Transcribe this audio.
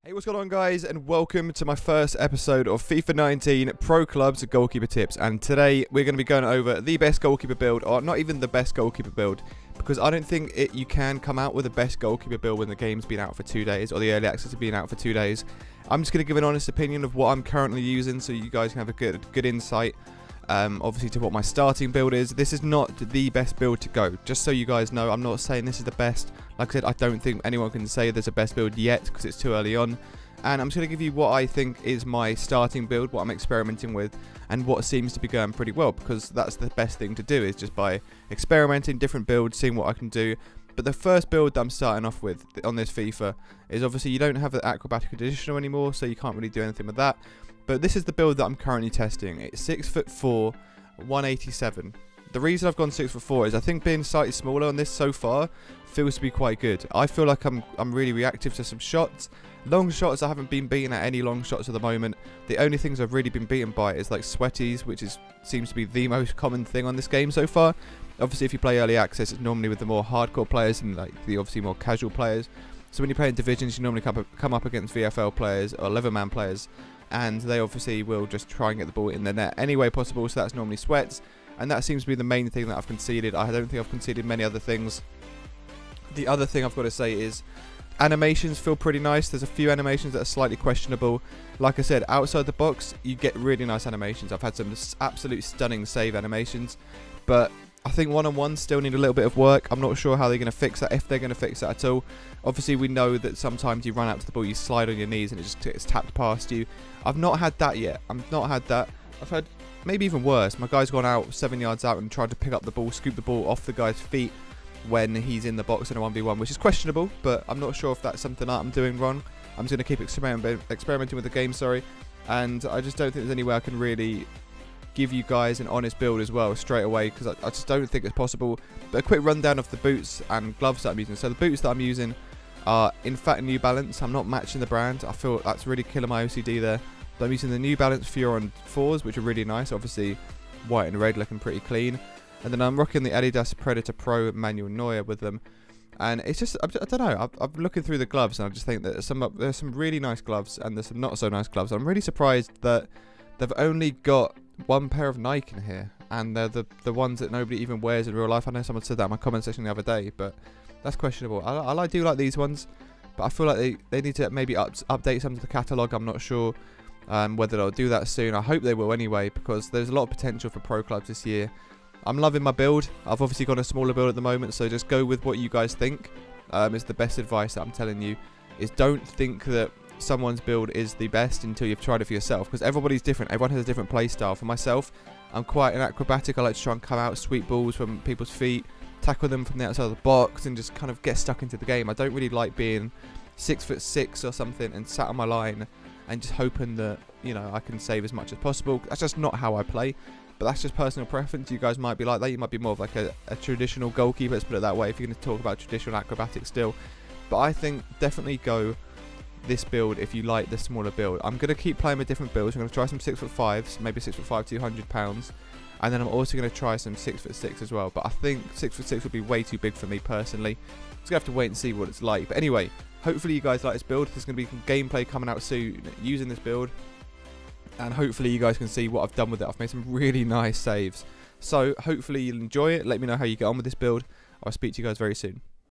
Hey, what's going on, guys, and welcome to my first episode of FIFA 19 Pro Clubs Goalkeeper Tips. And today we're going to be going over the best goalkeeper build, or not even the best goalkeeper build, because I don't think you can come out with the best goalkeeper build when the game's been out for 2 days, or the early access has been out for 2 days. I'm just going to give an honest opinion of what I'm currently using, so you guys can have a good insight. Obviously, to what my starting build is. This is not the best build to go, just so you guys know. I'm not saying this is the best. Like I said, I don't think anyone can say there's a best build yet because it's too early on. And I'm just going to give you what I think is my starting build, what I'm experimenting with, and what seems to be going pretty well, because that's the best thing to do, is just by experimenting different builds, seeing what I can do. But the first build that I'm starting off with on this FIFA is, obviously, you don't have the acrobatic additional anymore, so you can't really do anything with that. But this is the build that I'm currently testing. It's 6'4", 187. The reason I've gone 6'4" is I think being slightly smaller on this so far feels to be quite good. I feel like I'm really reactive to some shots. Long shots, I haven't been beaten at any long shots at the moment. The only things I've really been beaten by is like sweaties, which seems to be the most common thing on this game so far. Obviously, if you play early access, it's normally with the more hardcore players and like the obviously more casual players. So when you play in divisions, you normally come up against VFL players or 11-man players, and they obviously will just try and get the ball in the net any way possible, so that's normally sweats, and that seems to be the main thing that I've conceded. I don't think I've conceded many other things. The other thing I've got to say is animations feel pretty nice. There's a few animations that are slightly questionable. Like I said, outside the box, you get really nice animations. I've had some absolute stunning save animations, but I think one-on-ones still need a little bit of work. I'm not sure how they're going to fix that, if they're going to fix that at all. Obviously, we know that sometimes you run out to the ball, you slide on your knees, and it just gets tapped past you. I've not had that yet. I've not had that. I've had maybe even worse. My guy's gone out 7 yards out and tried to pick up the ball, scoop the ball off the guy's feet when he's in the box in a 1v1, which is questionable, but I'm not sure if that's something that I'm doing wrong. I'm just going to keep experimenting with the game, and I just don't think there's any way I can really give you guys an honest build as well straight away, because I just don't think it's possible. But a quick rundown of the boots and gloves that I'm using. So the boots that I'm using are in fact New Balance. I'm not matching the brand. I feel that's really killing my OCD there. But I'm using the New Balance Furon 4s, which are really nice. Obviously white and red, looking pretty clean. And then I'm rocking the Adidas Predator Pro Manual Neuer with them. And it's just, I don't know, I'm looking through the gloves, and I just think that there's some really nice gloves and there's some not so nice gloves. I'm really surprised that they've only got one pair of Nike in here, and they're the ones that nobody even wears in real life. I know someone said that in my comment section the other day, but that's questionable. I do like these ones, but I feel like they need to maybe update some of the catalogue. I'm not sure whether they'll do that soon. I hope they will anyway, because there's a lot of potential for pro clubs this year. I'm loving my build. I've obviously got a smaller build at the moment, so just go with what you guys think. It's the best advice that I'm telling you, is don't think that someone's build is the best until you've tried it for yourself, because everybody's different. Everyone has a different play style. For myself, I'm quite an acrobatic. I like to try and come out, sweep balls from people's feet, tackle them from the outside of the box, and just kind of get stuck into the game. I don't really like being 6'6" or something and sat on my line and just hoping that, you know, I can save as much as possible. That's just not how I play, but that's just personal preference. You guys might be like that. You might be more of like a traditional goalkeeper, let's put it that way, if you're going to talk about traditional acrobatics still. But I think definitely go this build if you like the smaller build. I'm going to keep playing with different builds. I'm going to try some 6'5", maybe 6'5", 200 pounds, and then I'm also going to try some 6'6" as well. But I think 6'6" would be way too big for me personally. Just going to have to wait and see what it's like. But anyway, hopefully you guys like this build. There's going to be some gameplay coming out soon using this build, and hopefully you guys can see what I've done with it. I've made some really nice saves, so hopefully you'll enjoy it. Let me know how you get on with this build. I'll speak to you guys very soon.